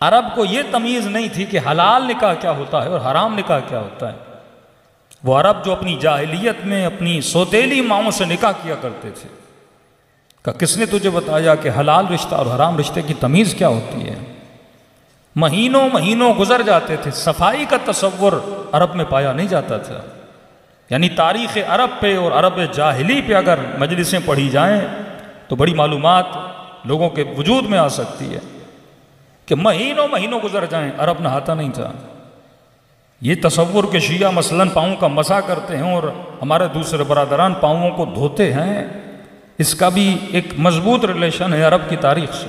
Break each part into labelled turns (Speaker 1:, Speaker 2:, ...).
Speaker 1: عرب کو یہ تمیز نہیں تھی کہ حلال نکاح کیا ہوتا ہے اور حرام نکاح کیا ہوتا ہے۔ وہ عرب جو اپنی جاہلیت میں اپنی سوتیلی ماؤں سے نکاح کیا کرتے تھے، کہ کس نے تجھے بتایا کہ حلال رشتہ اور حرام رشتے کی تمیز کیا ہوتی ہے؟ مہینوں مہینوں گزر جاتے تھے، صفائی کا تصور عرب میں پایا نہیں جاتا تھا۔ یعنی تاریخ عرب پہ اور عرب جاہلی پہ اگر مجلسیں پڑھی جائیں تو بڑی معلومات لوگوں کے وجود میں آ سکتی ہے کہ مہینوں مہینوں گزر جائیں عرب نہاتا نہیں تھا۔ یہ تصور کہ شیعہ مثلاً پاؤں کا مسح کرتے ہیں اور ہمارے دوسرے برادران پاؤں کو دھوتے ہیں، اس کا بھی ایک مضبوط ریلیشن ہے عرب کی تاریخ سے۔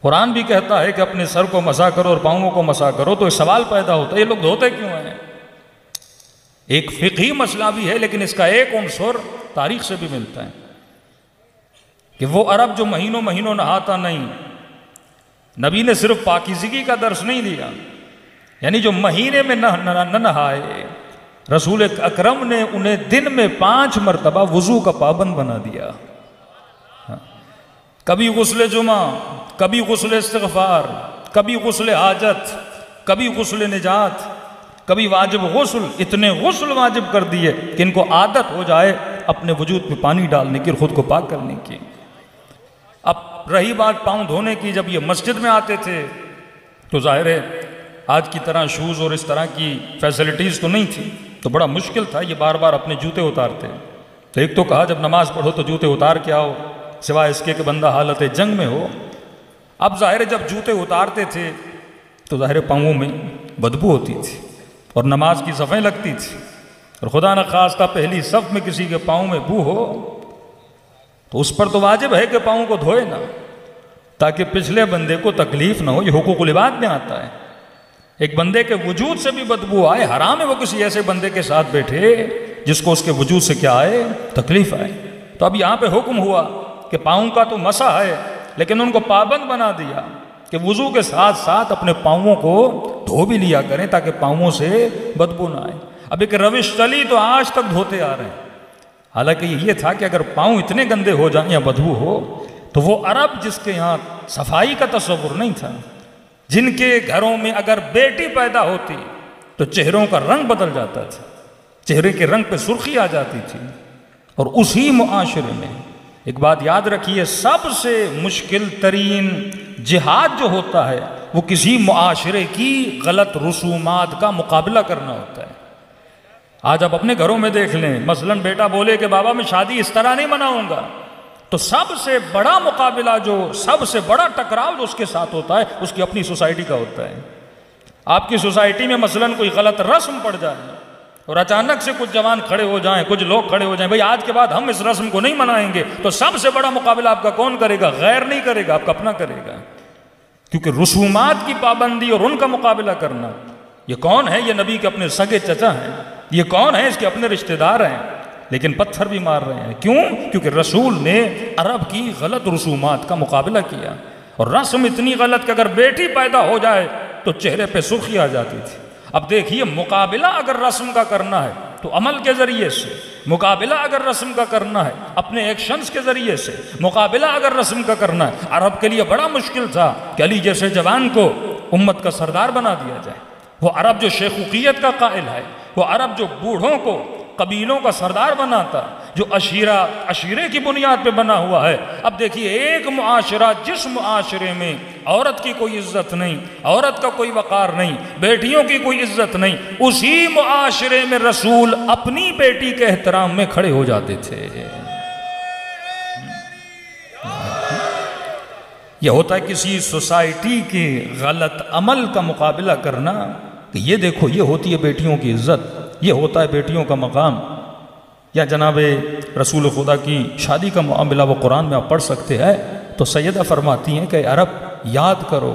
Speaker 1: قرآن بھی کہتا ہے کہ اپنے سر کو مسح کرو اور پاؤں کو مسح کرو، تو ایک سوال پیدا ہوتا ہے یہ لوگ دھوتے کیوں ہیں؟ ایک فقہی مسئلہ بھی ہے، لیکن اس کا ایک عنصر تاریخ سے بھی ملتا ہے کہ وہ عرب جو مہینوں مہینوں نہاتا نہیں، نبی نے صرف پاکیزگی کا درس نہیں دیا، یعنی جو مہینے میں نہ نہائے، رسول اکرم نے انہیں دن میں 5 مرتبہ وضو کا پابند بنا دیا۔ کبھی غسل جمعہ، کبھی غسل استغفار، کبھی غسل حاجت، کبھی غسل نجات، کبھی واجب غسل، اتنے غسل واجب کر دیے کہ ان کو عادت ہو جائے اپنے وجود میں پانی ڈالنے کی اور خود کو پاک کرنے کی۔ اب رہی بات پاؤں دھونے کی، جب یہ مسجد میں آتے تھے تو ظاہر ہے آج کی طرح شوز اور اس طرح کی فیسلٹیز تو نہیں تھی، تو بڑا مشکل تھا، یہ بار بار اپنے جوتے اتارتے۔ تو ایک تو کہا جب نماز پڑھو تو جوتے اتار کے آؤ، سوائے اس کے کہ بندہ حالت جنگ میں ہو۔ اب ظاہر ہے جب جوتے اتارتے تھے تو ظاہر پاؤں میں بدبو ہوتی تھی اور نماز کی صفیں لگتی تھی، اور خدا نخواستہ پہلی صف میں کسی کے پاؤں میں بو ہو تو اس پر تو واجب ہے کہ پاؤں کو دھوئے نا، تاکہ پچھلے بندے کو تکلیف نہ ہو۔ یہ حقوق العباد میں آتا ہے، ایک بندے کے وجود سے بھی بدبو آئے، حرام ہے وہ کسی ایسے بندے کے ساتھ بیٹھے جس کو اس کے وجود سے کیا آئے؟ تکلیف آئے۔ تو اب یہاں پہ حکم ہوا کہ پاؤں کا تو مسح ہے، لیکن ان کو پابند بنا دیا کہ وضو کے ساتھ ساتھ اپنے پاؤں کو دھو بھی لیا کریں تاکہ پاؤں سے بدبو نہ آئے۔ اب ایک روش چلی تو آج تک دھوتے آ رہے ہیں، حالانکہ یہ تھا کہ اگر پاؤں اتنے گندے ہو جائیں یا بدبو ہو تو وہ عرب جس کے یہاں صفائی کا تصور نہیں تھا، جن کے گھروں میں اگر بیٹی پیدا ہوتی تو چہروں کا رنگ بدل جاتا تھا، چہرے کے رنگ پہ سرخی آ جاتی تھی، اور اسی معاشرے میں ایک بات یاد رکھیے، سب سے مشکل ترین جہاد جو ہوتا ہے وہ کسی معاشرے کی غلط رسومات کا مقابلہ کرنا ہوتا ہے۔ آج آپ اپنے گھروں میں دیکھ لیں، مثلاً بیٹا بولے کہ بابا میں شادی اس طرح نہیں مناؤں گا، تو سب سے بڑا مقابلہ سب سے بڑا ٹکراؤ جو اس کے ساتھ ہوتا ہے اس کی اپنی سوسائٹی کا ہوتا ہے۔ آپ کی سوسائٹی میں مثلاً کوئی غلط رسم پڑ جائے اور اچانک سے کچھ جوان کھڑے ہو جائیں، کچھ لوگ کھڑے ہو جائیں، بھئی آج کے بعد ہم اس رسم کو نہیں منائیں گے، تو سب سے بڑا مقابلہ آپ کا کون کرے گا؟ غیر نہیں کرے گا، آپ کا اپنا کرے گا، کیونکہ رسومات کی پابندی اور ان کا مقابلہ کرنا، یہ کون ہے؟ یہ نبی کے اپنے سگے چچا ہیں، یہ کون ہے؟ اس کے اپنے رشتہ دار ہیں، لیکن پتھر بھی مار رہے ہیں۔ کیوں؟ کیونکہ رسول نے عرب کی غلط رسومات کا مقابلہ کیا، اور رسم اتنی غلط کہ اگر بیٹی پیدا ہو جائے تو چہرے پہ سرخی آ جاتی تھی۔ اب دیکھیے، مقابلہ اگر رسم کا کرنا ہے تو عمل کے ذریعے سے، مقابلہ اگر رسم کا کرنا ہے اپنے ایکشنز کے ذریعے سے، مقابلہ اگر رسم کا کرنا ہے، عرب کے لیے بڑا مشکل تھا کہ علی جیسے جوان کو امت کا سردار بنا دیا جائے۔ وہ عرب جو شیخوخیت کا قائل ہے، وہ عرب جو بوڑھوں کو قبیلوں کا سردار بناتا، جو عشیرے کی بنیاد پہ بنا ہوا ہے۔ اب دیکھیے، ایک معاشرہ جس معاشرے میں عورت کی کوئی عزت نہیں، عورت کا کوئی وقار نہیں، بیٹیوں کی کوئی عزت نہیں، اسی معاشرے میں رسول اپنی بیٹی کے احترام میں کھڑے ہو جاتے تھے۔ یہ ہوتا ہے کسی سوسائٹی کے غلط عمل کا مقابلہ کرنا کہ یہ دیکھو، یہ ہوتی ہے بیٹیوں کی عزت، یہ ہوتا ہے بیٹیوں کا مقام۔ یا جناب رسول خدا کی شادی کا معاملہ وہ قرآن میں آپ پڑھ سکتے ہیں، تو سیدہ فرماتی ہیں کہ عرب یاد کرو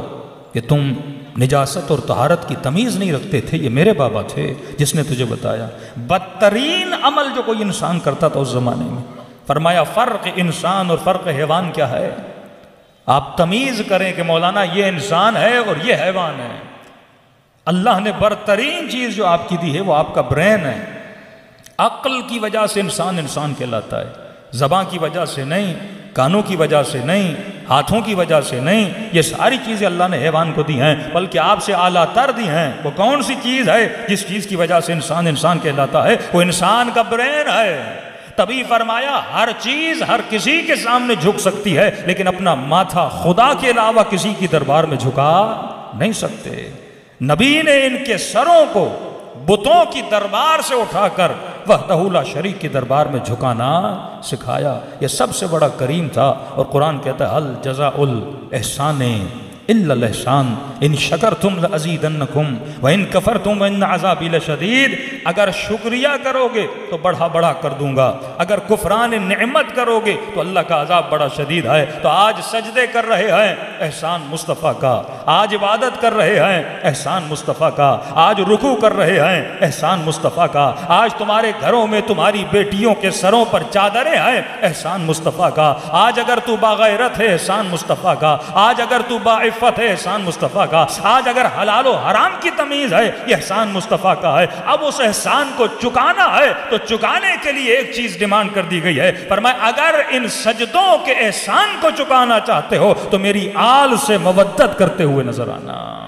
Speaker 1: کہ تم نجاست اور طہارت کی تمیز نہیں رکھتے تھے، یہ میرے بابا تھے جس نے تجھے بتایا۔ بدترین عمل جو کوئی انسان کرتا تھا اس زمانے میں، فرمایا فرق انسان اور فرق حیوان کیا ہے؟ آپ تمیز کریں کہ مولانا یہ انسان ہے اور یہ حیوان ہے۔ اللہ نے برترین چیز جو آپ کی دی ہے وہ آپ کا برین ہے۔ عقل کی وجہ سے انسان کہلاتا ہے، زبان کی وجہ سے نہیں، کانوں کی وجہ سے نہیں، ہاتھوں کی وجہ سے نہیں، یہ ساری چیزیں اللہ نے حیوان کو دی ہیں، بلکہ آپ سے اعلیٰ تر دی ہیں۔ وہ کون سی چیز ہے جس چیز کی وجہ سے انسان کہلاتا ہے؟ وہ انسان کا برین ہے۔ تبھی فرمایا ہر چیز ہر کسی کے سامنے جھک سکتی ہے، لیکن اپنا ماتھا خدا کے علاوہ کسی کی دربار میں جھکا نہیں سکتے۔ نبی نے ان کے سروں کو بتوں کی دربار سے اٹھا کر وحدہ لا شریک کی دربار میں جھکانا سکھایا۔ یہ سب سے بڑا کریم تھا، اور قرآن کہتا ہے ہل جزاء الاحسان الا الاحسان ان شکرتم لازیدنکم وان کفرتم وان عذابی لشدید۔ اگر شکریہ کرو گے تو بڑھا بڑھا کر دوں گا، اگر کفران نعمت کرو گے تو اللہ کا عذاب بڑا شدید ہے۔ تو آج سجدے کر رہے ہیں، احسان مصطفیٰ کا۔ آج عبادت کر رہے ہیں، احسان مصطفیٰ کا۔ آج رکوع کر رہے ہیں، احسان مصطفیٰ کا۔ آج تمہارے گھروں میں تمہاری بیٹیوں کے سروں پر چادریں ہیں، احسان مصطفیٰ کا۔ آج اگر تو باغیرت ہے، احسان مصطفیٰ کا۔ آج اگر تو باعفت ہے، احسان مصطفیٰ کا۔ آج اگر حلال و حرام کی تمیز ہے، یہ احسان مصطفیٰ کا ہے۔ اب اس احسان کو چکانا ہے تو چکانے کے لیے ایک چیز ڈیمانڈ کر دی گئی ہے، فرمایا اگر ان سجدوں کے احسان کو چکانا چاہتے ہو تو میری آل سے مودت کرتے ہوئے نظر آنا۔